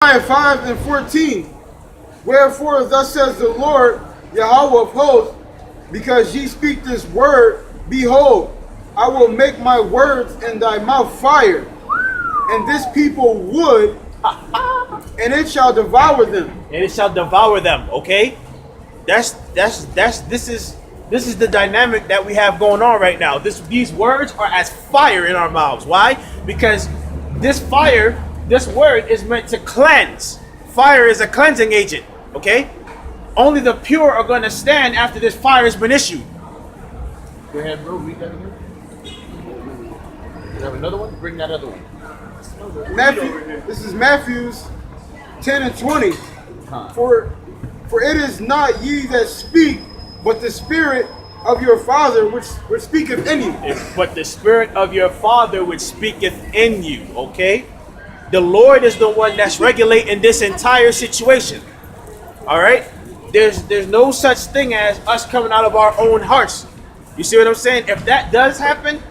5 and 14. Wherefore thus says the Lord Yahweh of hosts, because ye speak this word, behold, I will make my words in thy mouth fire, and this people wood, and it shall devour them. And it shall devour them. Okay, this is the dynamic that we have going on right now. These words are as fire in our mouths. Why? Because this fire, this word is meant to cleanse. Fire is a cleansing agent. Okay, only the pure are going to stand after this fire has been issued. Go ahead, bro. Read that again. You have another one? Bring that other one. This is Matthew's 10 and 20. For it is not ye that speak, but the Spirit of your Father which speaketh in you. But the Spirit of your Father which speaketh in you. Okay, the Lord is the one that's regulating this entire situation. All right, there's no such thing as us coming out of our own hearts. You see what I'm saying? If that does happen,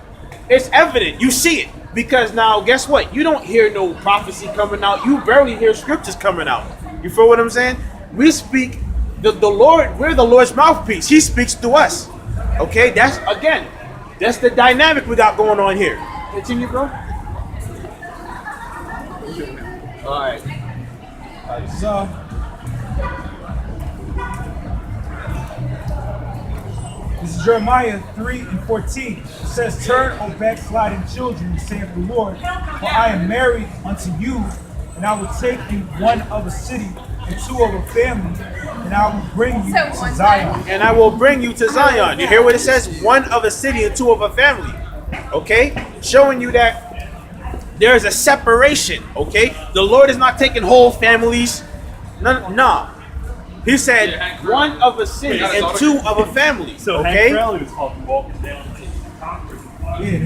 it's evident. You see it. Because now, guess what? You don't hear no prophecy coming out. You barely hear scriptures coming out. You feel what I'm saying? We speak, the Lord, we're the Lord's mouthpiece. He speaks to us. Okay, that's the dynamic we got going on here. Continue, bro. All right. So, this is Jeremiah 3 and 14. It says, Turn, O backsliding children, saith the Lord, for I am married unto you, and I will take you one of a city and two of a family, and I will bring you to Zion. And I will bring you to Zion. You hear what it says? One of a city and two of a family. Okay? Showing you that there is a separation. Okay? The Lord is not taking whole families. No. He said one of a city and two of a family. So okay? walking down to Congress. Yeah,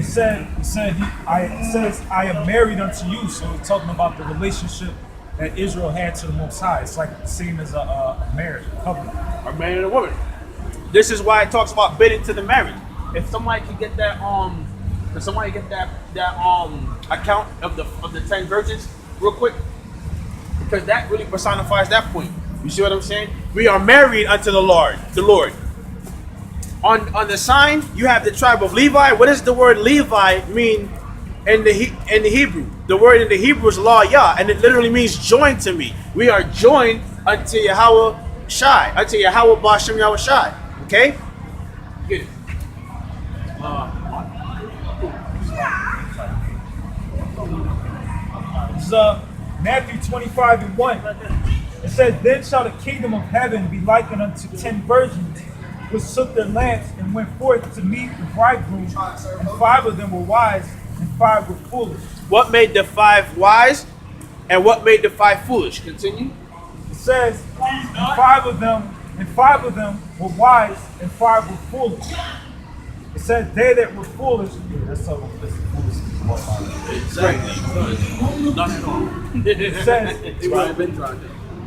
it says, I am married unto you. So it's talking about the relationship that Israel had to the Most High. It's like the same as a marriage, a covenant. A man and a woman. This is why it talks about bidding to the marriage. If somebody can get that account of the 10 virgins real quick, because that really personifies that point. You see what I'm saying? We are married unto the Lord. On the sign, you have the tribe of Levi. What does the word Levi mean in the Hebrew? The word in the Hebrew is la yah, and it literally means joined to me. We are joined unto Yahweh Shai, unto Yahweh Bashem Yahweh Shai. Okay? Get it. This is Matthew 25 and 1. It says, Then shall the kingdom of heaven be likened unto 10 virgins, which took their lamps and went forth to meet the bridegroom, and 5 of them were wise, and 5 were foolish. What made the 5 wise, and what made the 5 foolish? Continue. It says, and 5 of them were wise, and 5 were foolish. It says, they that were foolish. Yeah, that's so foolish. Exactly. Not at all. It says,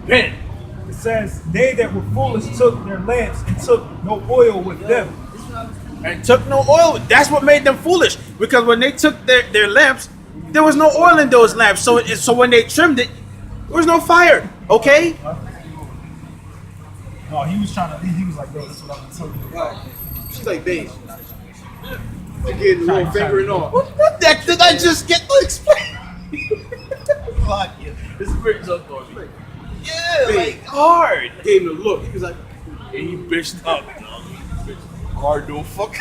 Ben. It says, they that were foolish took their lamps and took no oil with them. And took no oil. That's what made them foolish. Because when they took their lamps, there was no oil in those lamps. So when they trimmed it, there was no fire. Okay? No, he was like, yo, this is what I'm telling you about. She's like, babe. She getting the little finger and all. What the heck did I just get to explain? Fuck you. This brings up on me. Yeah, like hard. Gave him a look. He was like, And he bitched up. Hard no fuck.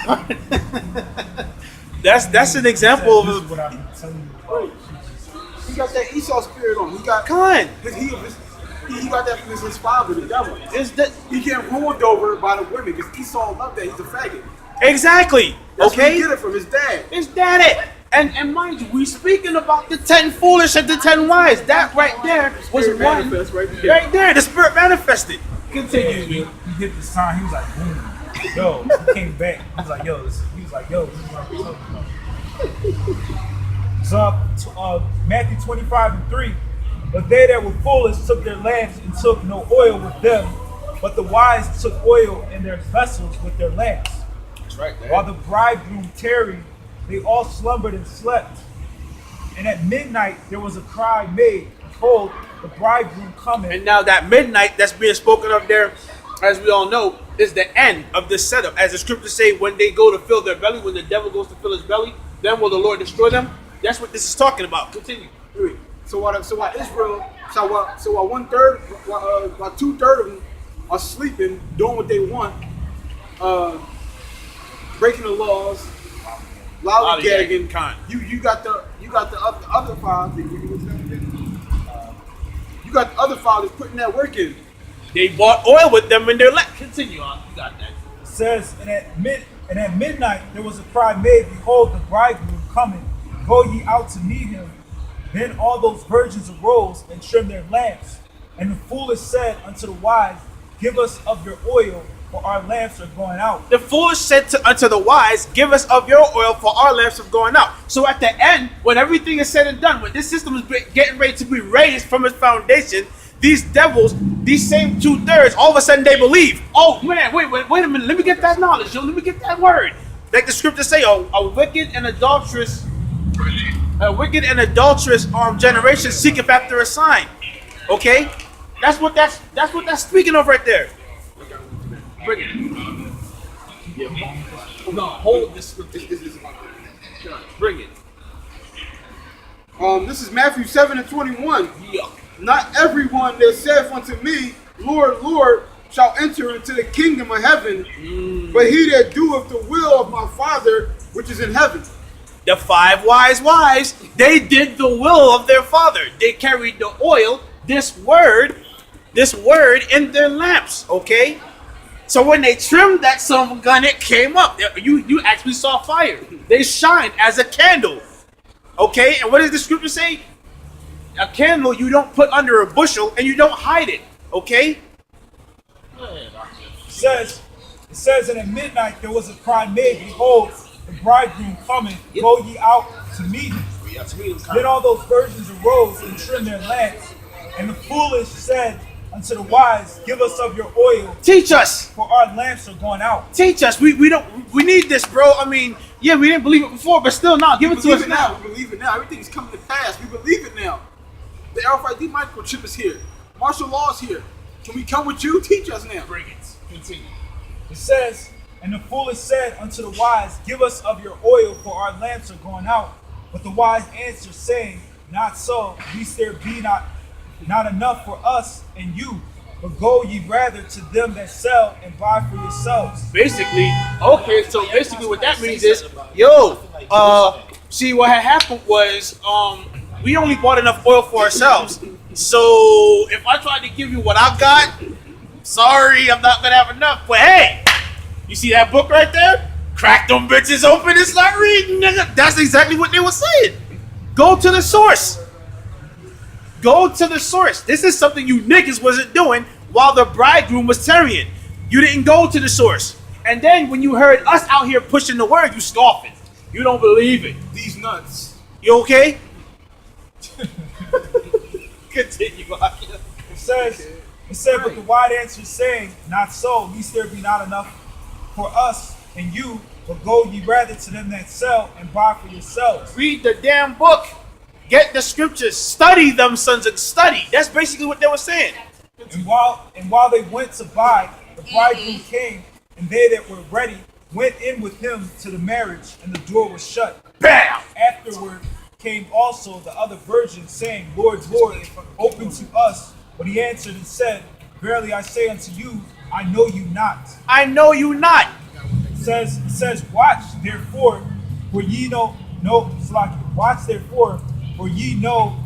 That's an example This is of what I've been telling you about. he got that Esau spirit on him. He got come on. he got that from his father, the devil. He get ruled over by the women because Esau loved that. He's a faggot. Exactly. That's where Okay. he get it from his dad. Is that it? And mind you, we speaking about the 10 foolish and the 10 wise. That right there was Spirit one. manifest right there. Right there, the spirit manifested. Continue. He hit the sign. He was like, boom. Yo, he came back. He was like, yo, this is what I'm talking about. So, Matthew 25 and 3. But they that were foolish took their lamps and took no oil with them, but the wise took oil in their vessels with their lamps. That's right there. While the bridegroom tarried, they all slumbered and slept. And at midnight there was a cry made, Behold, the bridegroom cometh. And now that midnight that's being spoken of there, as we all know, is the end of this setup. As the scriptures say, when they go to fill their belly, when the devil goes to fill his belly, then will the Lord destroy them. That's what this is talking about. Continue. So while Israel, while 1/3, while 2/3 of them are sleeping, doing what they want, breaking the laws, lollygagging. You got the other five. You got the other five that's putting that work in. They bought oil with them in their lap. Continue on. You got that. It says, and at midnight there was a cry made, behold, the bridegroom cometh, go ye out to meet him. Then all those virgins arose and trimmed their lamps. And the foolish said unto the wise, give us of your oil, for our lamps are going out. The foolish said unto the wise, give us of your oil, for our lamps are going out. So at the end, when everything is said and done, when this system is getting ready to be raised from its foundation, these devils, these same 2/3, all of a sudden they believe. Oh man, wait a minute, let me get that knowledge, yo, let me get that word. Like the scriptures say, a wicked and adulterous generation seeketh after a sign. Okay? That's what that's speaking of right there. Bring it. No, hold this scripture. Bring it. This is Matthew 7:21. Yeah. Not everyone that saith unto me, Lord, Lord, shall enter into the kingdom of heaven, but he that doeth the will of my Father which is in heaven. The 5 wise wives, they did the will of their father. They carried the oil, this word in their lamps, okay? So when they trimmed that son of a gun, it came up. You actually saw fire. They shined as a candle, okay? And what does the scripture say? A candle you don't put under a bushel and you don't hide it, okay? It says, and at midnight there was a cry made, behold, the bridegroom cometh, go ye out to meet him. Then all those virgins arose and trimmed their lamps. And the foolish said unto the wise, give us of your oil. Teach us. For our lamps are going out. Teach us. We need this, bro. I mean, yeah, we didn't believe it before, but still now. Give it to us now. We believe it now. Everything is coming to pass. We believe it now. The RFID microchip is here. Martial law is here. Can we come with you? Teach us now. Bring it. Continue. It says, and the foolish said unto the wise, give us of your oil, for our lamps are going out. But the wise answered, saying, not so, lest there be not enough for us and you, but go ye rather to them that sell and buy for yourselves. Basically, okay, so basically what that means is, see what had happened was, we only bought enough oil for ourselves. So if I tried to give you what I got, sorry, I'm not gonna have enough. But hey, you see that book right there? Crack them bitches open and start reading, nigga. That's exactly what they were saying. Go to the source. Go to the source. This is something you niggas wasn't doing while the bridegroom was tarrying. You didn't go to the source. And then when you heard us out here pushing the word, you scoffing. You don't believe it. These nuts. You okay? Continue. It said, but the wise answer saying, not so, lest there be not enough for us and you, but go ye rather to them that sell and buy for yourselves. Read the damn book. Get the scriptures. Study them, sons, and study. That's basically what they were saying. And while they went to buy, the bridegroom came, and they that were ready went in with him to the marriage, and the door was shut. Bam! Afterward came also the other virgins, saying, Lord, Lord, open to us. But he answered and said, verily I say unto you, I know you not. I know you not. It says, watch therefore, for ye watch therefore, for ye know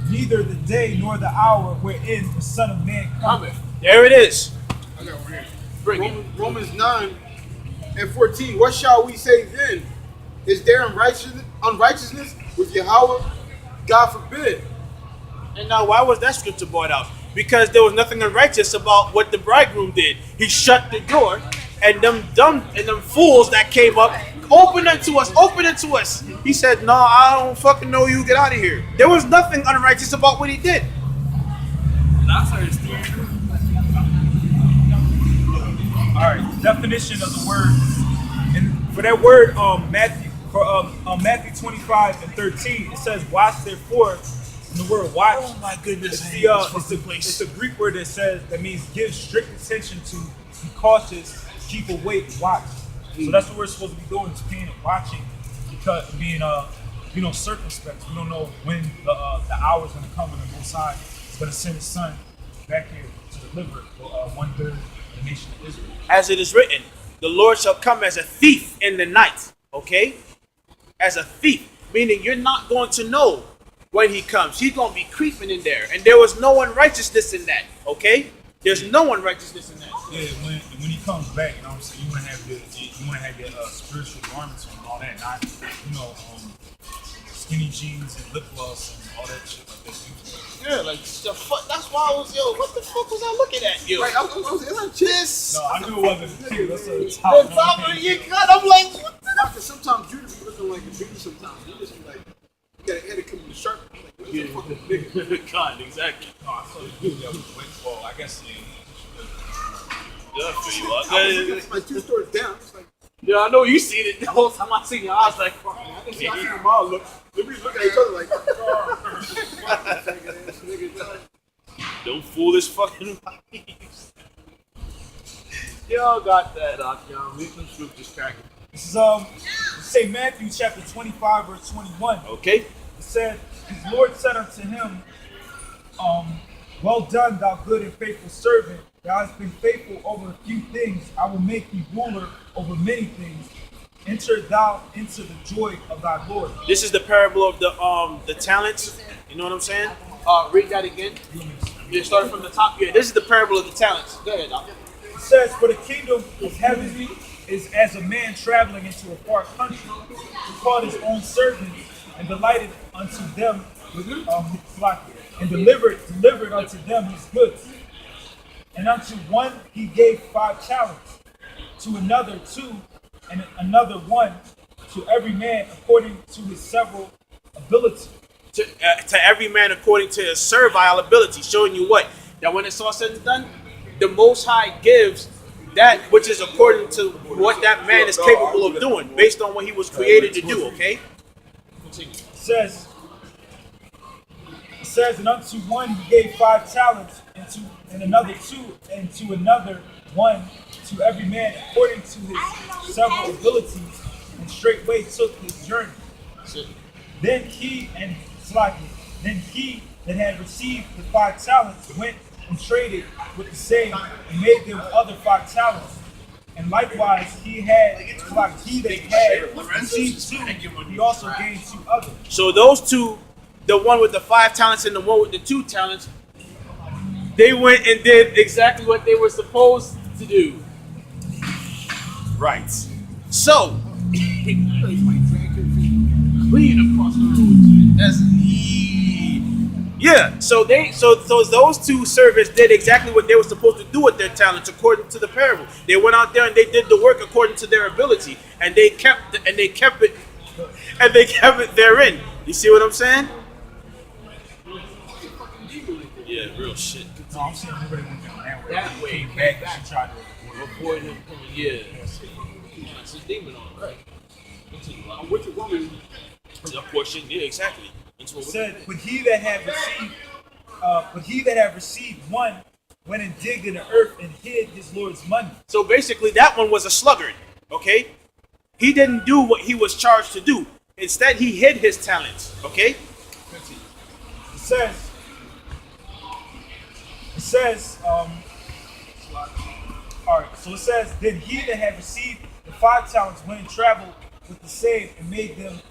neither the day nor the hour wherein the Son of Man cometh. There it is. I got one here. Bring it. Romans 9:14. What shall we say then? Is there unrighteousness with Yahweh? God forbid. And now why was that scripture brought out? Because there was nothing unrighteous about what the bridegroom did. He shut the door, and them fools that came up, open it to us. He said, no, I don't fucking know you, get out of here. There was nothing unrighteous about what he did. All right, definition of the word. And for that word, Matthew 25:13, it says, watch therefore, And the word watch. Oh my goodness! It's the Greek word that means give strict attention to, be cautious, keep awake, watch. So that's what we're supposed to be doing, is paying and watching, because being circumspect. We don't know when the hour is going to come when the Most High is going to send His Son back here to deliver 1/3 of the nation of Israel. As it is written, the Lord shall come as a thief in the night. Okay, as a thief, meaning you're not going to know when He comes. He's going to be creeping in there, and there was no unrighteousness in that. Okay, there's no unrighteousness in that. Yeah, when He comes back, you know what I'm saying, you want to have your spiritual garments on and all that, not skinny jeans and lip gloss and all that shit like that. Yeah, like the fuck. That's why I was what the fuck was I looking at? Yo, Like, I was this. No, I knew it wasn't the tip. That's the the top. top of your cut. I'm like, what the? Because sometimes you just be looking like a dude sometimes. You just be like, you got a head that comes with a sharp. Like, what the fuck is bigger? God, exactly. No, I saw the dude that was went. Well, I guess Good for you. It's like 2 stores down. It's like, Yeah, I know you seen it. The whole time I seen your eyes, like, fuck. I didn't see them all look. They be looking at each other like, Don't fool this fucking wives. Y'all got that up, y'all. Make some truth just cracking. this is say Matthew chapter 25 verse 21. Okay. It said, "His Lord said unto him, well done, thou good and faithful servant. Thou hast been faithful over a few things. I will make thee ruler over many things. Enter thou into the joy of thy Lord." This is the parable of the talents. You know what I'm saying? Read that again. You started from the top. Yeah, this is the parable of the talents. Go ahead, Doc. It says, "For the kingdom of heaven is as a man traveling into a far country, who called his own servants and delighted unto them with his flock, and delivered unto them his goods. And unto one he gave 5 talents, to another 2, and another 1, to every man according to his several ability." To every man according to his servile ability, showing you what? That when it's all said and done, the Most High gives that which is according to what that man is capable of doing, based on what he was created to do, okay? Continue. It says, "And unto one he gave 5 talents, and another 2, and to another 1, to every man according to his several abilities, and straightway took his journey. Then he that had received the 5 talents went and traded with the same, and made them other 5 talents. And likewise he that had received 2, he also gained 2 others." So those two, the one with the 5 talents and the one with the 2 talents, they went and did exactly what they were supposed to do. Right. So, clean across the road. That's yeah. So those 2 servants did exactly what they were supposed to do with their talents according to the parable. They went out there and they did the work according to their ability, and they kept it therein. You see what I'm saying? Yeah, real shit. No, I'm saying everybody went down That way, came back and she tried to avoid him coming. Yeah. It's a demon on right. which woman? A portion, yeah, exactly. It said, but he that had received 1 went and digged in the earth and hid his Lord's money. So basically, that one was a sluggard. Okay, he didn't do what he was charged to do. Instead, he hid his talents. Okay. It says, all right. So it says, then he that had received the 5 talents went and traveled with the same, and made them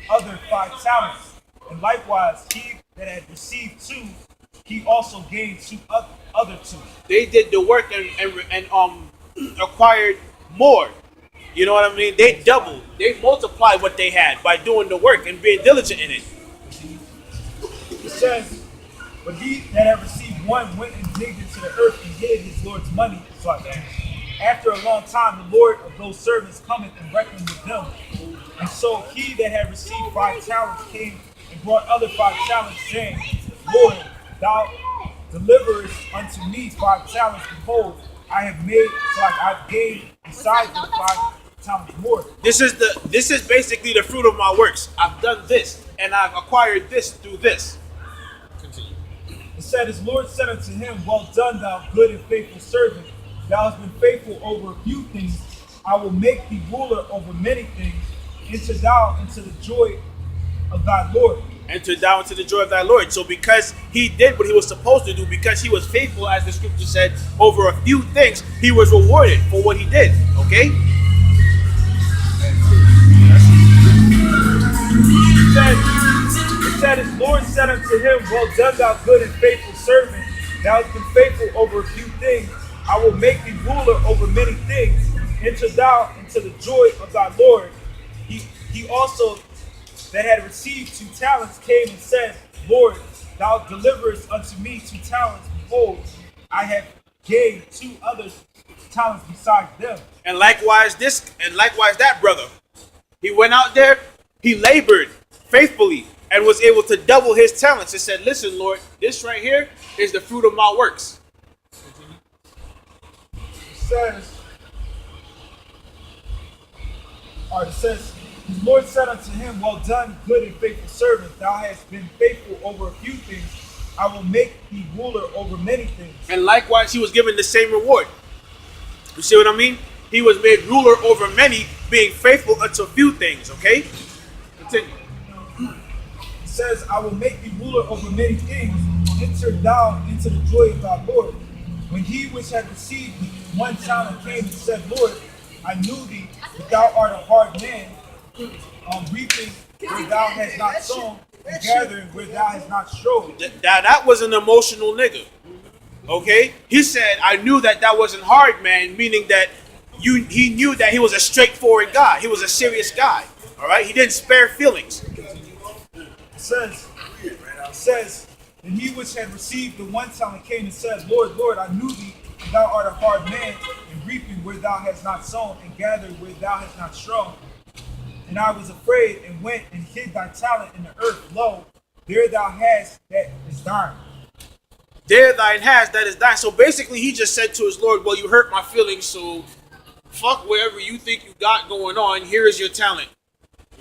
other 5 talents. And likewise, he that had received 2, he also gained 2 other 2. They did the work and acquired more. You know what I mean? They doubled. They multiplied what they had by doing the work and being diligent in it. It says, but he that had received 1 went and digged into the earth and hid his Lord's money. It's like that. After a long time, the Lord of those servants cometh and reckoned with them. And so he that had received 5 talents came and brought other 5 talents, saying, Lord, thou deliverest unto me 5 talents. Behold, I have made, so like I've gained besides the 5 talents more. This is basically the fruit of my works. I've done this, and I've acquired this through this. said, his Lord said unto him, Well done, thou good and faithful servant. Thou hast been faithful over a few things. I will make thee ruler over many things. Enter thou into the joy of thy Lord. Enter thou into the joy of thy Lord. So because he did what he was supposed to do, because he was faithful, as the scripture said, over a few things, he was rewarded for what he did. Okay? It said, his Lord said unto him, Well done, thou good and faithful servant. Thou hast been faithful over a few things. I will make thee ruler over many things. Enter thou into the joy of thy Lord. He also that had received 2 talents came and said, Lord, thou deliverest unto me 2 talents. Behold, I have gave 2 others talents besides them. And likewise that brother. He went out there, he labored faithfully, and was able to double his talents and said, listen, Lord, this right here is the fruit of my works. It says, his Lord said unto him, Well done, good and faithful servant. Thou hast been faithful over a few things. I will make thee ruler over many things. And likewise, he was given the same reward. You see what I mean? He was made ruler over many, being faithful unto few things. Okay? Continue. It says, I will make thee ruler over many things. Enter thou into the joy of thy Lord. When he which had received 1 talent came and said, Lord, I knew thee, that thou art a hard man, reaping where thou hast not sown, and gathering where thou hast not strode. That was an emotional nigga. Okay? He said, I knew that wasn't hard, man, meaning that he knew that he was a straightforward guy. He was a serious guy. All right? He didn't spare feelings. It says, and he which had received the 1 talent came and said, Lord, Lord, I knew thee, that thou art a hard man, and reaping where thou hast not sown, and gathering where thou hast not strode. And I was afraid, and went and hid thy talent in the earth. Lo, there thou hast that is thine. There thine has that is thine. So basically, he just said to his Lord, well, you hurt my feelings, so fuck whatever you think you got going on. Here is your talent.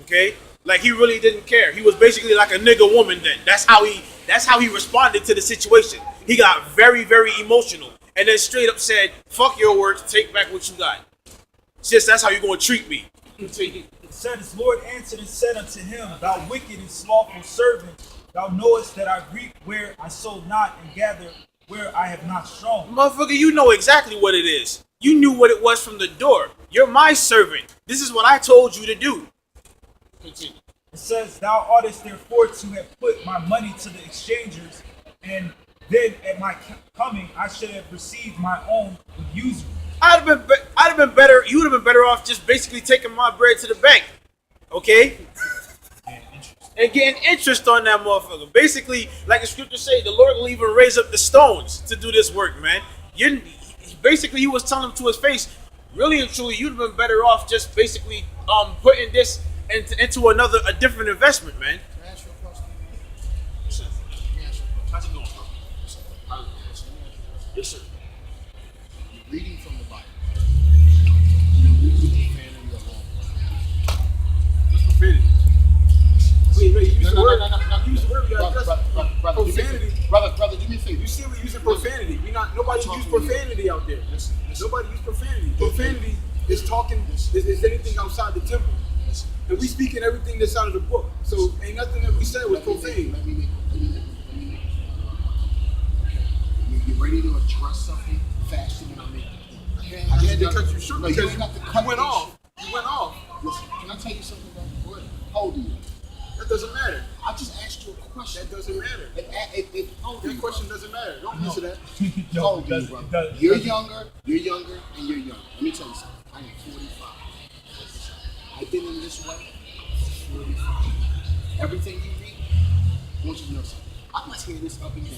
Okay? Like, he really didn't care. He was basically like a nigga woman then. That's how he responded to the situation. He got very, very emotional. And then straight up said, fuck your words, take back what you got. Just that's how you're going to treat me. It said, his Lord answered and said unto him, Thou wicked and slothful servant, thou knowest that I reap where I sowed not, and gather where I have not sown. Motherfucker, you know exactly what it is. You knew what it was from the door. You're my servant. This is what I told you to do. Continue. It says, Thou oughtest therefore to have put my money to the exchangers, and then at my coming I should have received my own with usury. I'd have been better. You would have been better off just basically taking my bread to the bank, okay? And getting interest on that motherfucker. Basically, like the scripture say, the Lord will even raise up the stones to do this work, man. Basically, he was telling him to his face, really and truly, you'd have been better off just basically putting this into a different investment, man. Can I ask you a question? Listen, let me ask you a question. How's it going, bro? Yes, sir. You're reading from the Bible. You're using profanity alone. What's profanity? Wait, use the word. No. Use the word. We gotta address Brother, profanity. Brother, do me a favor. You see, we're using profanity. Nobody use profanity out there. Nobody use profanity. Profanity is talking. Is anything outside the temple, and we speaking everything that's out of the book. So ain't nothing that we said was profane. Let me make you're ready to address something faster than I make the point. I had to cut you short No, because you ain't got to cut you went me off. You went off. Listen, can I tell you something, bro? Go ahead. How old are you? That doesn't matter. I just asked you a question. That doesn't matter. How old are That you, question doesn't matter. Don't answer that. How old are you, bro? You're younger, and you're younger. Let me tell you something. I am 45. I've been in this way for 45. Everything you read, I want you to know something. I can tear this up and down.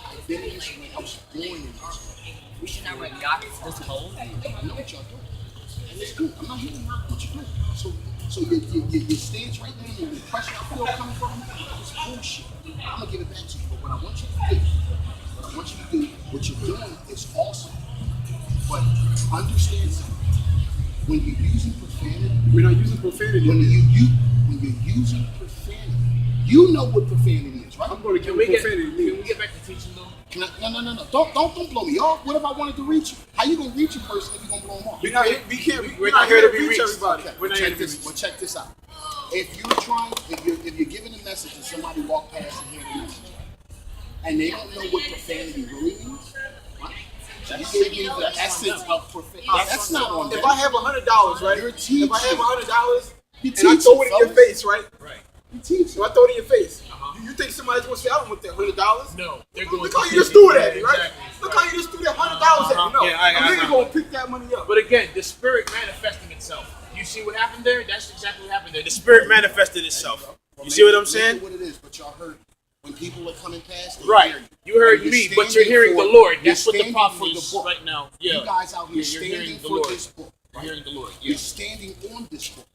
I've been in this way. I was born in this way. We should not let God is cold. I know what y'all doing. And it's good. I'm not here to knock what you're doing. So your stance right now, the impression I feel coming from you, is bullshit. I'm gonna give it back to you. But what I want you to do, what you're doing is awesome. But understand something. When you're using profanity, We're not using profanity. when you're using profanity, You know what profanity is, right? I'm going to Can give we profanity. get back to teaching though? No. Don't blow me off. What if I wanted to reach you? How you gonna reach a person if you gonna blow them off? We're not here to be reach reached. everybody. Okay, We're not check here to be this. Well, check this out. If you're giving a message and somebody walk past and hear the message, and they don't know what profanity really means, right? So you gave me the essence of profanity. That's not on them. If I have $100, right? You're teaching. If I have $100 You're and I throw it in your fellas. face, right? Right. You teach. So I throw it in your face. You think somebody's gonna say, I don't want that $100? No, they're going. Look how you just threw it at me, right? Exactly. Look how you just threw that $100 at me. No, Yeah, I'm really gonna pick that money up. But again, the spirit manifesting itself. You see what happened there? That's exactly what happened there. The spirit manifested itself. You see what I'm saying? What it is, but y'all heard when people are coming past. They Right. hear You heard And me, you're but you're standing hearing for- the Lord. you're That's what the standing problem for the is book. right now. Yeah. You guys out here You're standing hearing the for Lord. this book. You're hearing the Lord. You're Yeah. standing on this book.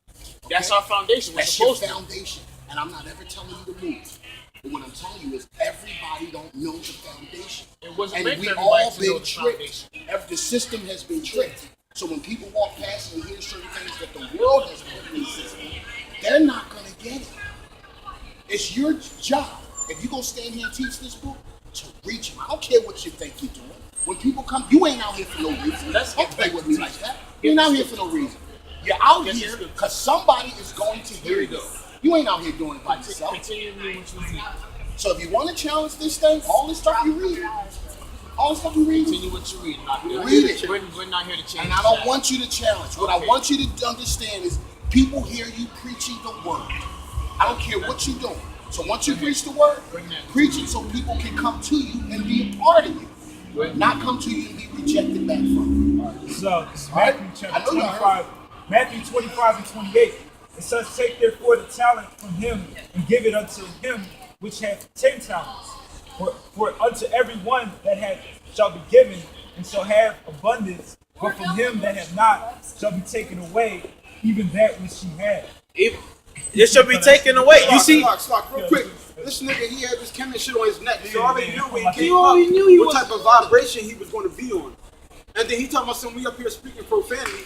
Okay? That's our foundation. We're That's your supposed to. foundation. And I'm not ever telling you to move. But what I'm telling you is everybody don't know the foundation. It wasn't And meant we for all everybody to know been the tricked. foundation. The system has been tricked. So when people walk past and hear certain things that the world has put in the system, they're not going to get it. It's your job. If you go stand here and teach this book, to reach them. I don't care what you think you're doing. When people come, you ain't out here for no reason. Let's Don't get play back with to me teaching. like that. You ain't out here for no reason. You're out Yes, here it's good. because somebody is going to hear Here we you. go. You ain't out here doing it by yourself. Continue to do what you do. So if you want to challenge this thing, all this stuff you read, Continue what you read. Read it. We're not here to change. and I don't that. want you to challenge. What I Okay. want you to understand is people hear you preaching the word. I don't care what you're doing. So once you preach the word, preach it so people can come to you and be a part of you. Not come to you and be rejected back from you. So this is Alright. Matthew I chapter know y'all 25. Matthew 25 and 28. It says, take therefore the talent from him and give it unto him which hath 10 talents. For unto every one that hath shall be given and shall have abundance, but from him that hath not shall be taken away even that which he had. It should be taken away. You see, Slock, real quick. This nigga, he had this Kemet shit on his neck. So I already knew when he He came already up knew he what was- type of vibration he was going to be on. And then he talking about something, we up here speaking profanity.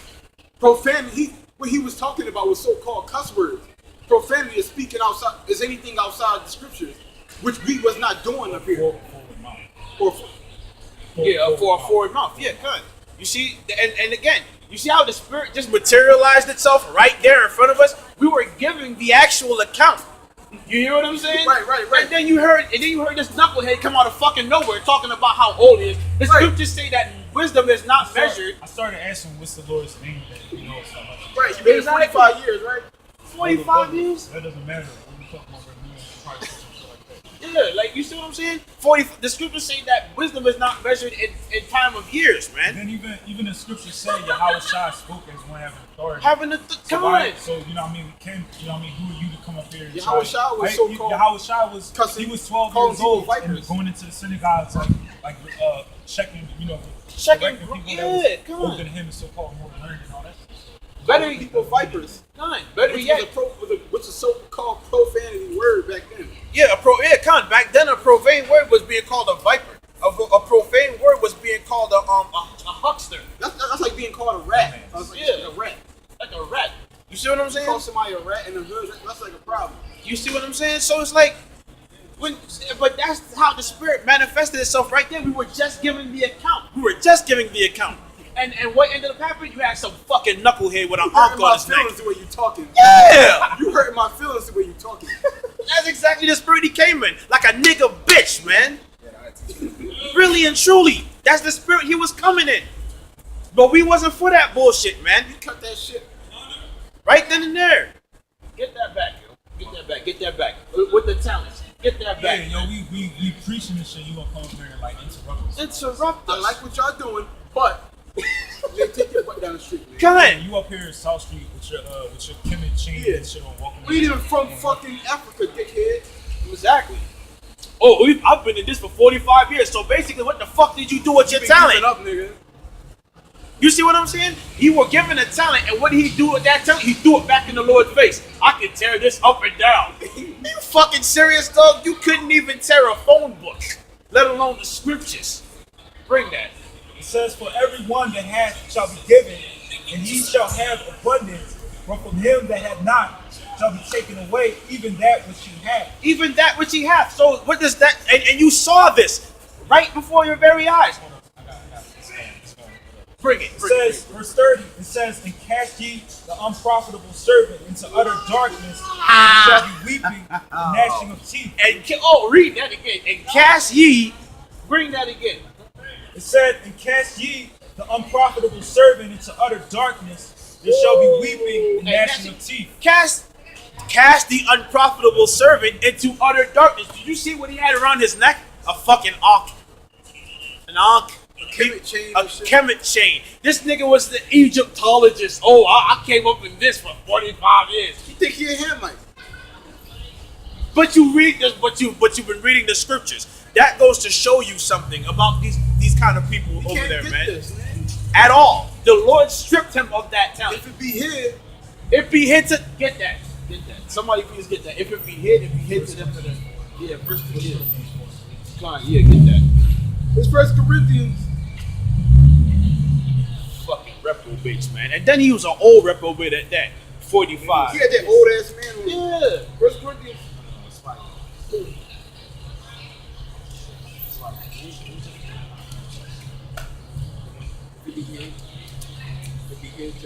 Profanity, what he was talking about was so-called cuss words. Profanity is speaking outside, is anything outside the scriptures, which we was not doing up here. Forward mouth. Or, yeah, for a forward mouth. Yeah, good. You see, and again, you see how the spirit just materialized itself right there in front of us? We were giving the actual account. You hear what I'm saying? Right. And then you heard this knucklehead come out of fucking nowhere talking about how old he is. The scriptures say that wisdom is not measured. I started asking what's the Lord's name that you know so much. right, you been here Exactly. 45 years, right? 45 years? That doesn't matter. When we talk about renewing, probably some shit like that. Yeah, like you see what I'm saying? 40. The scriptures say that wisdom is not measured in time of years, And man. then even the scriptures say Yahweh Shai spoke as one having authority. Having the So, come why, on. so you know what I mean, we can, you know what I mean, who are you to come up here and Yahweh Shai was so-called Yahweh Shai was, cussing, he was 12 calling years people old vipers. and going into the synagogues like checking, you know, Checking, correcting people yeah, that come was on. older than him and so-called more learned and all that. Better People vipers. none. Better Which yet, was a so-called profanity word back then. back then a profane word was being called a viper. A profane word was being called a huckster, That's like being called a rat. I was like, Yeah. a rat. like a rat. You see what I'm You saying? call somebody a rat in the hood, that's like a problem. You see what I'm saying? So it's like, but that's how the spirit manifested itself right there. We were just giving the account. And what ended up happening? You had some fucking knucklehead with an You hurting arc on my his neck. feelings the way you talking. Yeah! You hurting my feelings the way you talking. That's exactly the spirit he came in. Like a nigga bitch, man. Really and truly. That's the spirit he was coming in. But we wasn't for that bullshit, man. You cut that shit. Right then and there. Get that back, yo. Get that back. With the talents. Get that Yeah, back. yo, we preaching this shit, you gonna come up here and like interrupt us. Interrupt I us. like what y'all doing, but they take your butt down the street, man. Come Yeah, on. you up here in South Street with your Kemet chain Yeah. and shit on walking. We even from fucking Africa, dickhead. Exactly. Oh, I've been in this for 45 years. So basically, what the fuck did you do with your Been talent? giving up, nigga. You see what I'm saying? You were given a talent, and what did he do with that talent? He threw it back in the Lord's face. I can tear this up and down. You fucking serious, dog? You couldn't even tear a phone book, let alone the scriptures. Bring that. It says, for everyone that hath shall be given, and he shall have abundance, but from him that hath not shall be taken away, even that which he hath. Even that which he hath. So what does that? And you saw this right before your very eyes. Bring it. It says, verse 30, it says, and cast ye the unprofitable servant into utter darkness, and shall be weeping and gnashing of teeth. And read that again. And cast ye. Bring that again. It said, and cast ye the unprofitable servant into utter darkness, there shall be weeping and gnashing of teeth. Cast the unprofitable servant into utter darkness. Did you see what he had around his neck? A fucking ankh. An ankh. A Kemet chain. This nigga was the Egyptologist. Oh, I came up in this for 45 years. You think he a Hamite? But you read this, but you've been reading the scriptures. That goes to show you something about these kind of people You over can't there, get man. this, man. At all. The Lord stripped him of that talent. If it be hid, If he hid to get that. Somebody please get that. If it be hid to them for the first yeah. Come on, yeah, get that. It's 1 Corinthians. Fucking reprobates, man. And then he was an old reprobate at that. 45. He had that old ass man on him. Yeah. 1 Corinthians.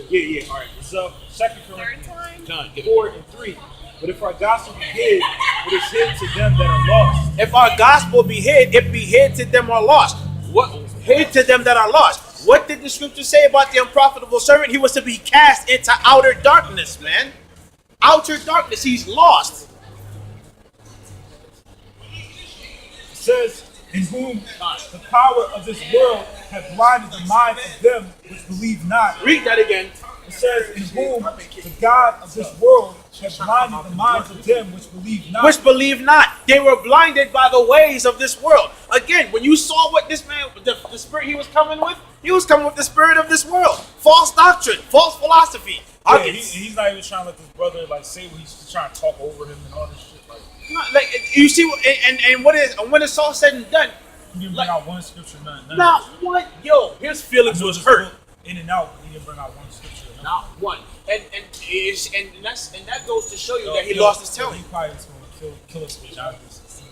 Yeah. All right. So, 2 Corinthians Done. 4:3. But if our gospel be hid, it is hid to them that are lost. If our gospel be hid, it be hid to them are lost. What? Hid to them that are lost. What did the scripture say about the unprofitable servant? He was to be cast into outer darkness, man. Outer darkness. He's lost. It says, in whom the power of this world hath blinded the minds of them which believe not. Read that again. It says, in whom the God of this world hath blinded the minds of them which believe not. Which believe not. They were blinded by the ways of this world. Again, when you saw what this man, the spirit he was coming with the spirit of this world. False doctrine, false philosophy. Yeah, he's not even trying to let this brother say what he's trying to talk over him and all this shit. Like you see, and when it's all said and done, He didn't bring out one scripture, none. not one. Yo, his feelings was hurt. In and out, he didn't bring out one scripture. Not one. And that goes to show you that he lost his talent. He probably was going to kill us with justice.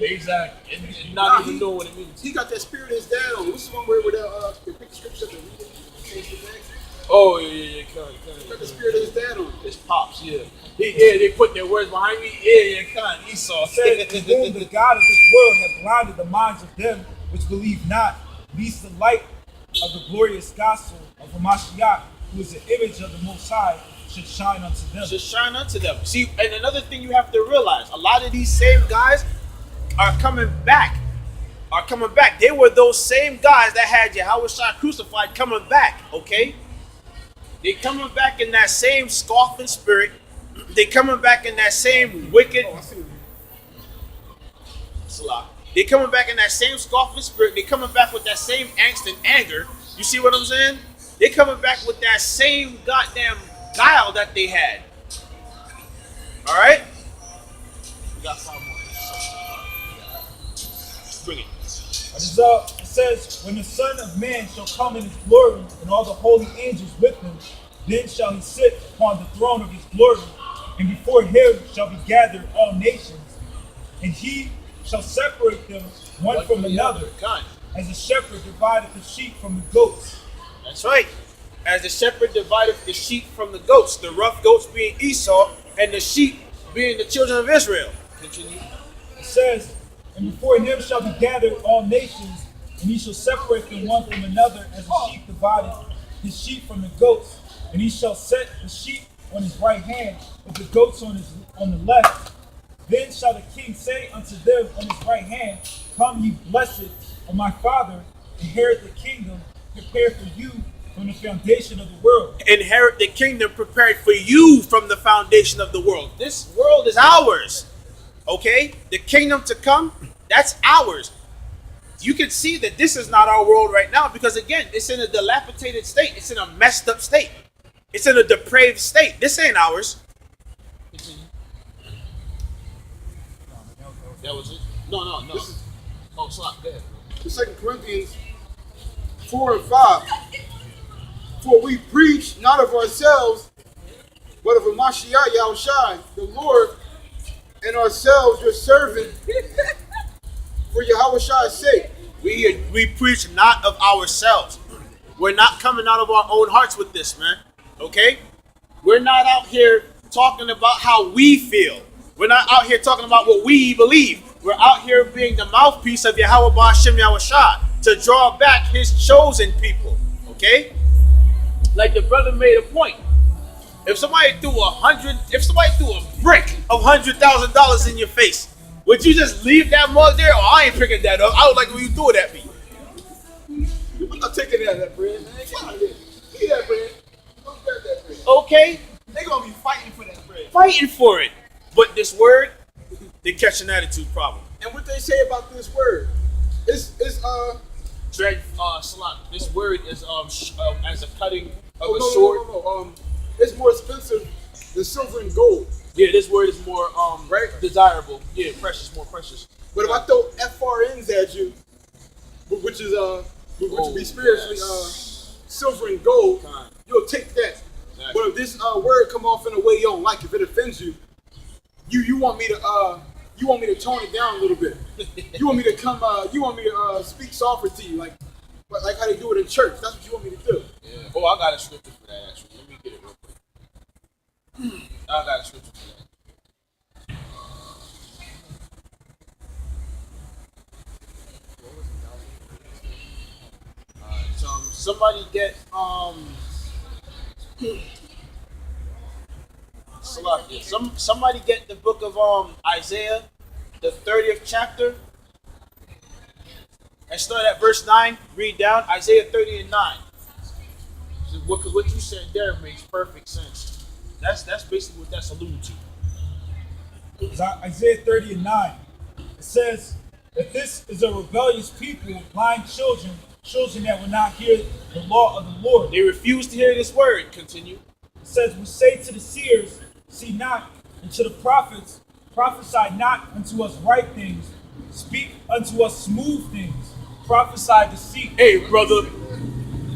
Exactly. And not even know what it means. he got that spirit of his dad on. What's the one where they pick the scripture up and read it? Oh yeah. He got the spirit of his dad on. His pops, yeah. They put their words behind me. Yeah, Esau. It said, in whom the God of this world hath blinded the minds of them which believe not, lest the light of the glorious gospel of Hamashiach, who is the image of the Most High, should shine unto them. Should shine unto them. See, and another thing you have to realize, a lot of these same guys are coming back. They were those same guys that had Yahweh crucified coming back, okay? They coming back in that same scoffing spirit. They coming back in that same wicked. They coming back in that same scoffing spirit. They coming back with that same angst and anger. You see what I'm saying? They coming back with that same goddamn guile that they had. All right. We got 5 more. Bring it. It says, when the Son of Man shall come in his glory, and all the holy angels with him, then shall he sit upon the throne of his glory, and before him shall be gathered all nations, and he shall separate them one from another, as a shepherd divideth the sheep from the goats. That's right. As the shepherd divideth the sheep from the goats, the rough goats being Esau, and the sheep being the children of Israel. Continue. It says, and before him shall be gathered all nations, and he shall separate them one from another, as a sheep divideth his sheep from the goats. And he shall set the sheep on his right hand, but the goats on the left. Then shall the king say unto them on his right hand, come ye blessed of my Father, inherit the kingdom prepared for you from the foundation of the world. Inherit the kingdom prepared for you from the foundation of the world. This world is ours. Okay? The kingdom to come, that's ours. You can see that this is not our world right now because, again, it's in a dilapidated state. It's in a messed up state. It's in a depraved state. This ain't ours. That was it? No. Oh, stop. Go ahead. 2 Corinthians 4 and 5. For we preach not of ourselves, but of Mashiach Yahushai, the Lord, and ourselves, your servant, for Yahushua's sake. We preach not of ourselves. We're not coming out of our own hearts with this, man. Okay? We're not out here talking about how we feel. We're not out here talking about what we believe. We're out here being the mouthpiece of Yahweh Ba'Shem Yahushua to draw back his chosen people. Okay? Like the brother made a point. If somebody threw a brick of $100,000 in your face, would you just leave that mug there? Oh, I ain't picking that up. I would like when you threw it at me. I'm not taking that bread, man. Get out of there. Get that bread. Don't grab that bread. Okay? They're going to be fighting for that bread. Fighting for it. But this word, they catch an attitude problem. And what they say about this word, it's Salat, this word is as a cutting of a sword. No. It's more expensive than silver and gold. Yeah, this word is more desirable. Yeah, precious, more precious. But if I throw FRNs at you, which would be spiritually silver and gold, you'll take that. Exactly. But if this word come off in a way you don't like, if it offends you, you want me to tone it down a little bit. You want me to speak softer to you, like how they do it in church. That's what you want me to do. Yeah. Oh, I got a scripture for that actually. Let me get it real quick. I got a scripture for that. So somebody get somebody get the book of Isaiah, the 30th chapter, and start at verse 9. Read down Isaiah 30 and 9. Because what you said there makes perfect sense. That's basically what that's alluding to. It's Isaiah 30 and 9. It says that this is a rebellious people, blind children that will not hear the law of the Lord. They refuse to hear this word. Continue. It says, we say to the seers, see not, and to the prophets, prophesy not unto us right things, speak unto us smooth things, prophesy deceit. Hey, brother,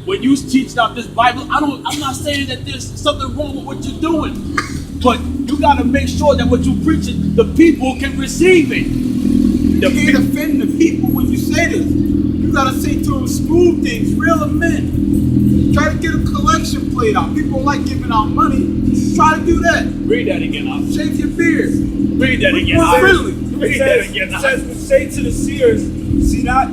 when you teach out this Bible, I'm not saying that there's something wrong with what you're doing, but you gotta make sure that what you're preaching, the people can receive it. You can't offend the people when you say this. You gotta say to them smooth things, reel them in. Try to get a collection plate out. People like giving out money. Try to do that. Read that again, Al. Shave your beard. Read that again, Al. Really? Read that again, It says, we say to the seers, see not,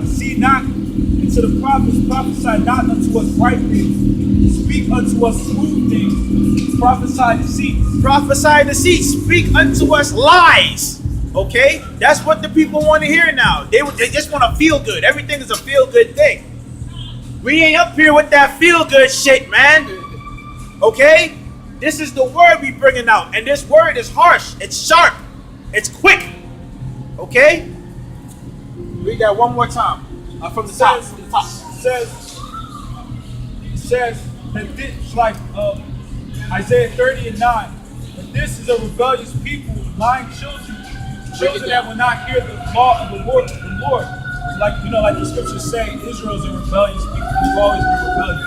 see not, and to the prophets, prophesy not unto us right things, speak unto us smooth things, prophesy deceit. Prophesy deceit, speak unto us lies. Okay? That's what the people want to hear now. They just want to feel good. Everything is a feel good thing. We ain't up here with that feel good shit, man. Okay? This is the word we bringing out. And this word is harsh. It's sharp. It's quick. Okay? Read that one more time. From the top. From the top. It says that this, like Isaiah 30 and 9, that this is a rebellious people, blind children that will not hear the law of the Lord. Like the scriptures say, Israel is a rebellious people. We've always been rebellious.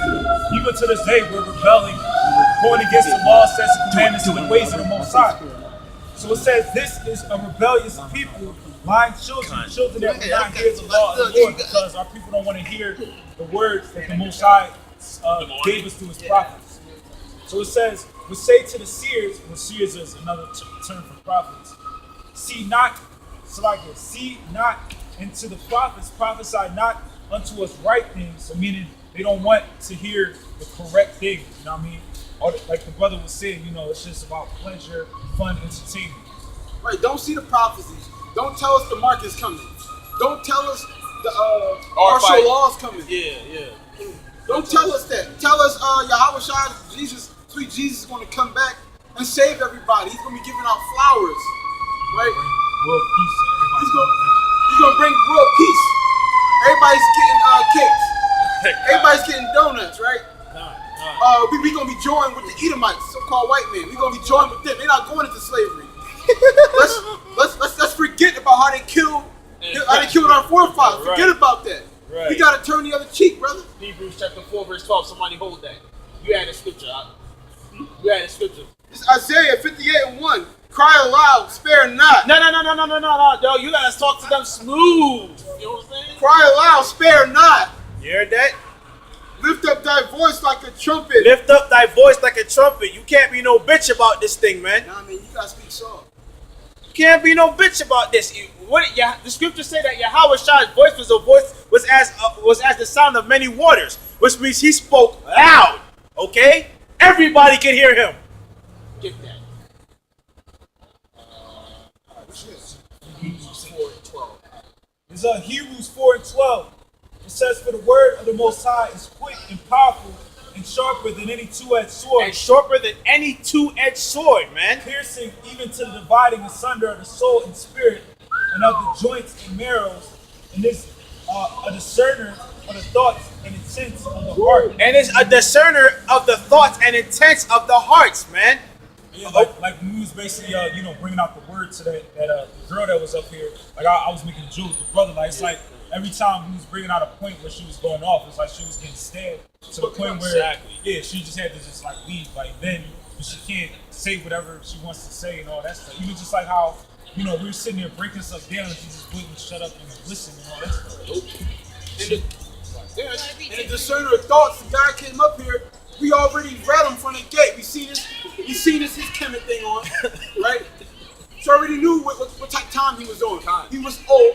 Even to this day, we're rebelling, going against the law, statutes, and commandments, and the ways of the Most High. So it says this is a rebellious people, blind children that will not hear the law of the Lord, because our people don't want to hear the words that the Most High gave us through His prophets. So it says, we say to the seers, and the seers is another term for prophets, see not, and to the prophets, prophesy not unto us right things. So meaning they don't want to hear the correct thing. You know what I mean? Or like the brother was saying, it's just about pleasure, fun, entertainment. Right, don't see the prophecies. Don't tell us the mark is coming. Don't tell us the martial law is coming. Yeah. Don't tell us that. Tell us Yahweh Jesus, sweet Jesus is going to come back and save everybody. He's going to be giving out flowers. Right? World peace. He's going to bring world peace. Everybody's getting cakes. Everybody's getting donuts, right? We going to be joined with the Edomites, so-called white men. We're going to be joined with them. They're not going into slavery. Let's forget about how they killed our forefathers. Forget about that. Right. We got to turn the other cheek, brother. Hebrews chapter 4 verse 12. Somebody hold that. You had a scripture. Yeah, the scripture. It's Isaiah 58:1. Cry aloud, spare not. No. Yo, you gotta talk to them smooth. You know what I'm saying? Cry aloud, spare not. You heard that? Lift up thy voice like a trumpet. Lift up thy voice like a trumpet. You can't be no bitch about this thing, man. Nah, man, you gotta speak soft. You can't be no bitch about this. The scriptures say that Yahweh Shai's voice was as the sound of many waters, which means he spoke loud. Okay, everybody can hear him. Get that. Hebrews 4:12. It's Hebrews 4:12. It says, "For the word of the Most High is quick and powerful and sharper than any two-edged sword, And sharper than any two-edged sword, man. piercing even to the dividing asunder of the soul and spirit, and of the joints and marrows, and is a discerner of the thoughts and intents of the heart." And is a discerner of the thoughts and intents of the hearts, man. Yeah, like when we was basically bringing out the word to that girl that was up here. Like I was making a joke with the brother. Like it's like every time we was bringing out a point where she was going off, it's like she was getting stabbed to the point where Exactly. she just had to just like leave. Like then she can't say whatever she wants to say and all that stuff. Even just like how we were sitting there breaking stuff down and she just wouldn't shut up and listen and all that stuff. And the discerner of thoughts, the guy came up here, we already read him from the gate. We seen his Kemet thing on, right? So I already knew what type of time he was on. He was old.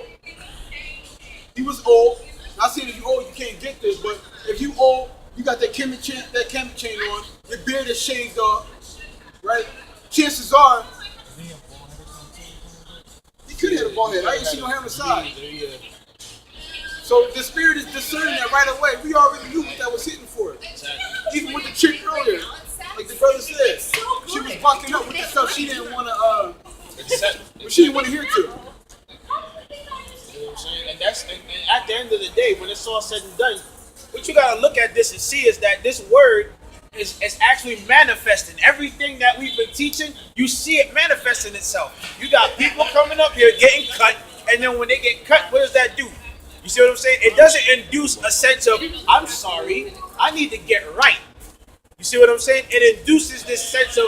He was old. Not saying if you old you can't get this, but if you old, you got that Kemet chain on, your beard is shaved off, right? Chances are he could have had a bald head. I ain't seen no hair on the side. So the spirit is discerning that right away. We already knew what that was hitting for. Even with the chick earlier, like the brother said, she was bucking up with the stuff she didn't want to, she didn't want to hear to. You know what I'm saying? And at the end of the day, when it's all said and done, What you gotta look at this and see is that this word is actually manifesting. Everything that we've been teaching, you see it manifesting itself. You got people coming up here getting cut, and then when they get cut, what does that do? You see what I'm saying? It doesn't induce a sense of, I'm sorry, I need to get right. You see what I'm saying? It induces this sense of,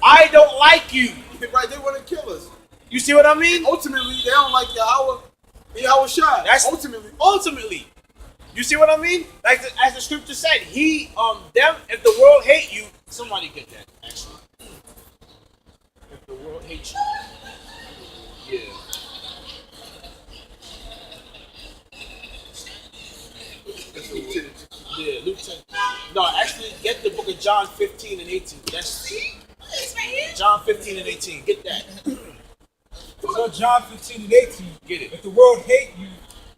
I don't like you. Right, they want to kill us. You see what I mean? Ultimately, they don't like Yahweh Shai. That's ultimately. You see what I mean? Like as the scripture said, them, if the world hate you, somebody get that, actually. If the world hates you. Yeah. Yeah, Luke 10. No, actually, get the book of John 15 and 18. That's John 15 and 18. Get that. So John 15 and 18. Get it. If the world hate you,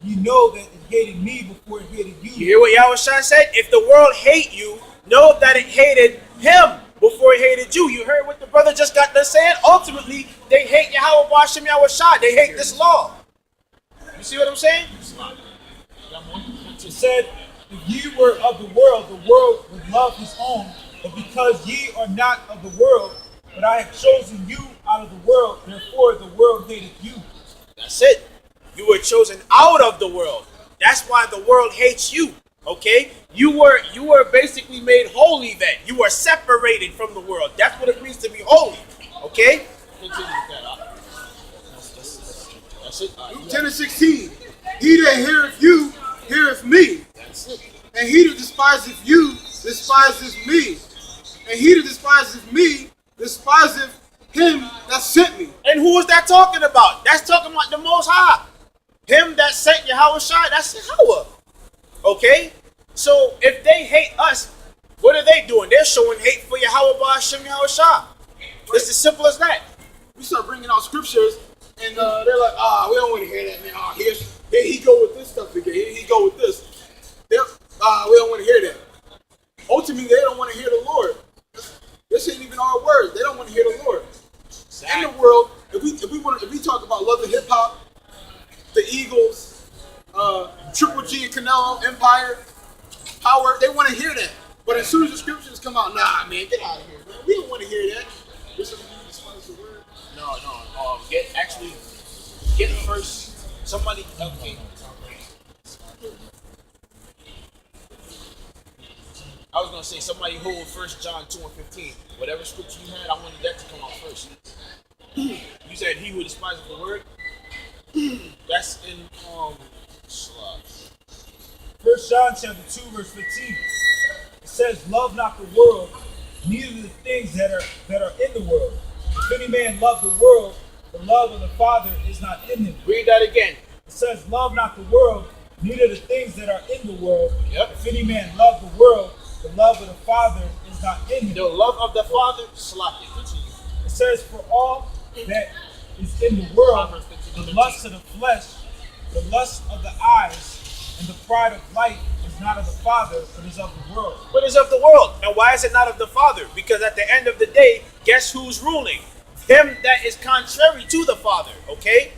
you know that it hated me before it hated you. You hear what Yahweh Shai said? If the world hate you, know that it hated him before it hated you. You heard what the brother just got done saying? Ultimately, they hate Yahweh Bashem Yahweh Shai. They hate this law. You see what I'm saying? It said, if ye were of the world would love his own. But because ye are not of the world, but I have chosen you out of the world, therefore the world hated you. That's it. You were chosen out of the world. That's why the world hates you. Okay? You were basically made holy then. You were separated from the world. That's what it means to be holy. Okay? Continue with that. That's it. Luke 10 and 16. He that heareth you, heareth me. That's it. And he that despiseth you, despiseth me. And he that despiseth me, despiseth him that sent me. And who is that talking about? That's talking about the Most High. Him that sent Yahweh Shai, that's Yahweh. Okay? So if they hate us, what are they doing? They're showing hate for Yahweh Ba'ashem Yahweh Shai. It's as simple as that. We start bringing out scriptures, and they're like, we don't want to hear that, man. Here he go with this stuff again. Here he go with this. We don't want to hear that. Ultimately, they don't want to hear the Lord. This ain't even our words. They don't want to hear the Lord. Exactly. In the world, if we talk about love and hip hop, the Eagles, Triple G and Canelo, Empire, Power, they want to hear that. But as soon as the scriptures come out, nah, man, get out of here, man. We don't want to hear that. No. Get first. Somebody. Okay. I was gonna say somebody hold 1 John 2:15. Whatever scripture you had, I wanted that to come out first. You said he who despises the word. That's in slide. 1 John chapter 2, verse 15. It says, "Love not the world, neither the things that are in the world. If any man love the world, the love of the Father is not in him." Read that again. It says, "Love not the world, neither the things that are in the world. Yep. If any man love the world, the love of the Father is not in him." The love of the Father, slap it. Continue. It says, "For all that is in the world, the lust of the flesh, the lust of the eyes, and the pride of life is not of the Father, but is of the world." But it's of the world. And why is it not of the Father? Because at the end of the day, guess who's ruling? Him that is contrary to the Father, okay?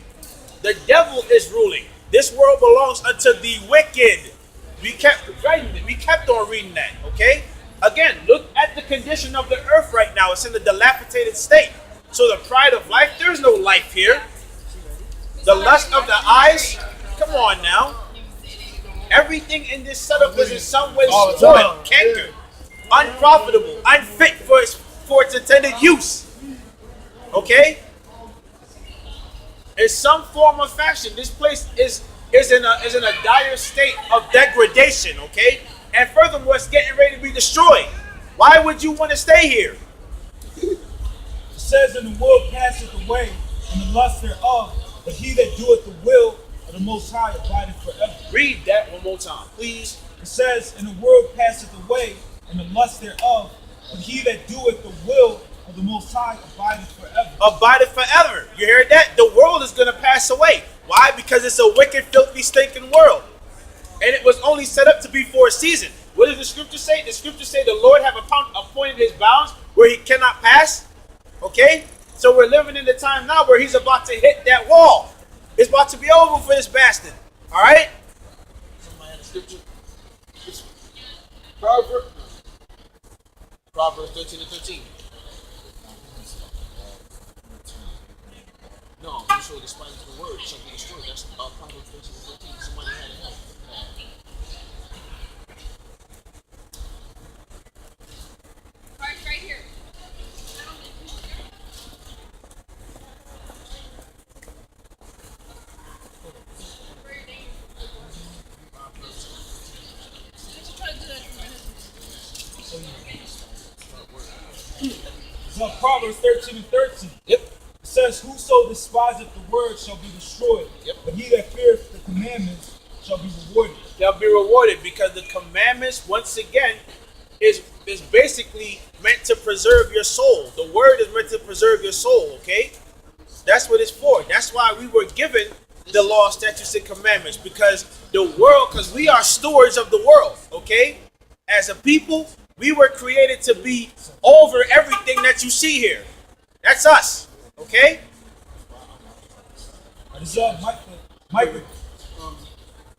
The devil is ruling. This world belongs unto the wicked. We kept writing it. We kept on reading that, okay? Again, look at the condition of the earth right now. It's in a dilapidated state. So the pride of life, there's no life here. The lust of the eyes, come on now. Everything in this setup is in some way spoiled, cankered, unprofitable, unfit for its intended use. Okay? In some form or fashion, this place is in a dire state of degradation, okay? And furthermore, it's getting ready to be destroyed. Why would you want to stay here? It says, "And the world passeth away, and the lust thereof, but he that doeth the will of the Most High abideth forever." Read that one more time, please. It says, "And the world passeth away, and the lust thereof, but he that doeth the will of the Most High abideth forever." Abideth forever. You heard that? The world is going to pass away. Why? Because it's a wicked, filthy, stinking world. And it was only set up to be for a season. What does the scripture say? The scripture say the Lord have appointed his bounds where he cannot pass. Okay? So we're living in the time now where he's about to hit that wall. It's about to be over for this bastard. All right? Somebody had a scripture. Proverbs 13:13. No, I'm sure despite the word shall be destroyed. That's Proverbs 13:13. Somebody had it help. Right here. So Proverbs 13:13. Yep. It says, "Whoso despiseth the word shall be destroyed, Yep. but he that feareth the commandments shall be rewarded." They'll be rewarded because the commandments, once again, is basically meant to preserve your soul. The word is meant to preserve your soul, okay? That's what it's for. That's why we were given the law, statutes, and commandments, because the world, because we are stewards of the world, okay? As a people, we were created to be over everything that you see here. That's us, okay? It's Micah.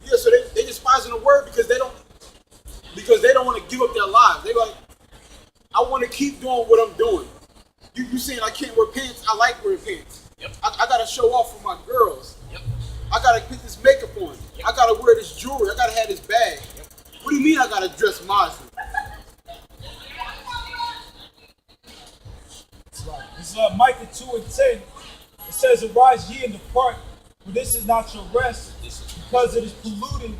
Yeah, so they despising the word because they don't want to give up their lives. They like, I want to keep doing what I'm doing. You saying I can't wear pants? I like wearing pants. Yep. I gotta show off for my girls. Yep. I gotta put this makeup on. Yep. I gotta wear this jewelry. I gotta have this bag. Yep. What do you mean I gotta dress modestly? It's Micah 2:10. It says, "Arise ye and depart, for this is not your rest, because it is polluted,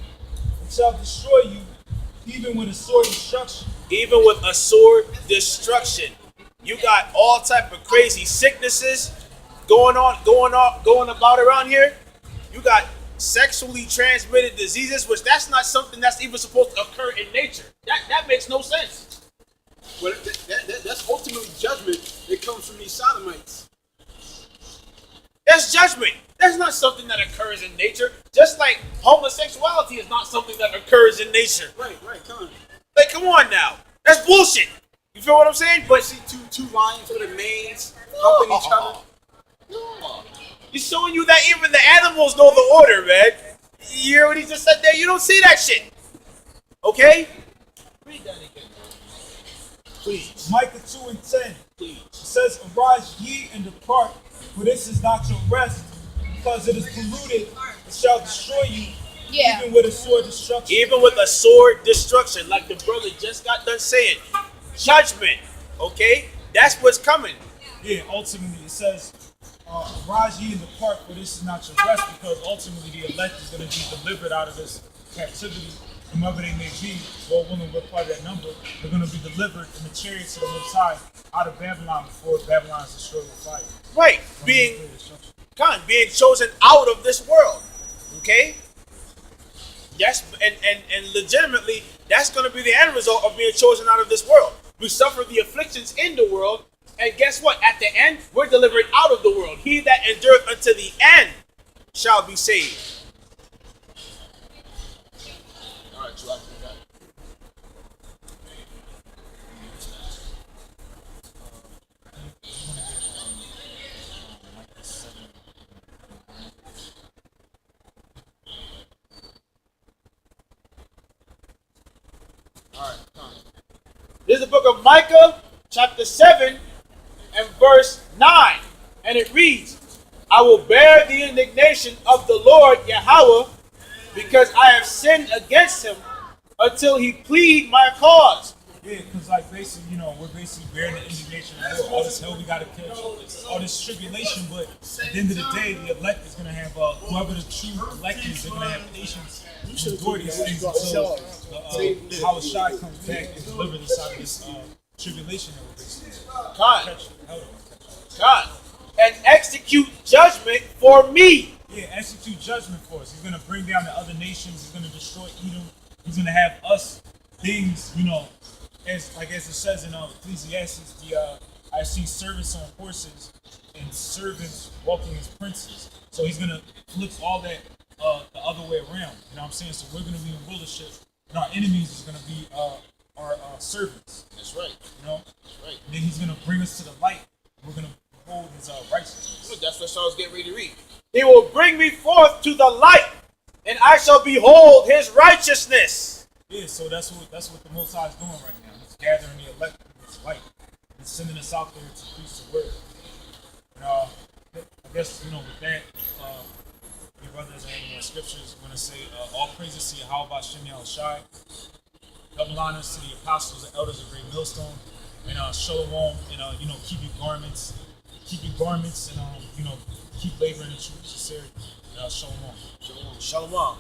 and shall destroy you, even with a sword destruction." Even with a sword destruction. You got all type of crazy sicknesses going about around here. You got sexually transmitted diseases, which that's not something that's even supposed to occur in nature. That makes no sense. Well, that's ultimately judgment that comes from these sodomites. That's judgment. That's not something that occurs in nature. Just like homosexuality is not something that occurs in nature. Right, come on. Like, come on now. That's bullshit. You feel what I'm saying? But See two lions with a manes helping each other. he's showing you that even the animals know the order, man. You hear what he just said there? You don't see that shit. Okay? Read that again. Please. Micah 2:10. Please. It says, "Arise ye and depart, for this is not your rest, because it is polluted, it shall destroy you, Yeah. Even with a sword destruction. Even with a sword destruction, like the brother just got done saying, judgment. Okay, that's what's coming. Yeah, ultimately it says, "Arise ye and depart, for this is not your rest," because ultimately the elect is going to be delivered out of this captivity, whomever they may be. Lord willing, we're part of that number. They're going to be delivered in the chariots of the Most High out of Babylon before Babylon is destroyed with fire. Right, being chosen out of this world. Okay. Yes, and legitimately, that's going to be the end result of being chosen out of this world. We suffer the afflictions in the world, and guess what? At the end, we're delivered out of the world. He that endureth unto the end shall be saved. All right, so this is the book of Micah, chapter 7, and verse 9. And it reads, I will bear the indignation of the Lord Yahweh, because I have sinned against him, until he plead my cause. Yeah, because like basically, we're basically bearing the indignation of all this hell we gotta catch, all this tribulation, but at the end of the day, the elect is gonna have whoever the true elect is, they're gonna have patience to endure these things until how Shai comes back and delivers us out of this tribulation that we're facing. God. And execute judgment for me. Yeah, execute judgment for us. He's gonna bring down the other nations. He's gonna destroy Edom. He's gonna have us things, as it says in Ecclesiastes, I've seen servants on horses and servants walking as princes. So he's gonna flip all that the other way around. You know what I'm saying? So we're gonna be in rulership, and our enemies is gonna be our servants. That's right. That's right. And then he's gonna bring us to the light. We're gonna behold his righteousness. That's what Saul's getting ready to read. He will bring me forth to the light, and I shall behold his righteousness. Yeah, so that's what the Most High is doing right now. He's gathering the elect in his light. He's sending us out there to preach the word. And I guess, with that, your brothers and more scriptures want to say, all praises to Yahweh Shem Shai. Double honors to the apostles and elders of Great Millstone. And shalom, and keep your garments, and keep laboring in truth, sincerity. Shalom. Shalom.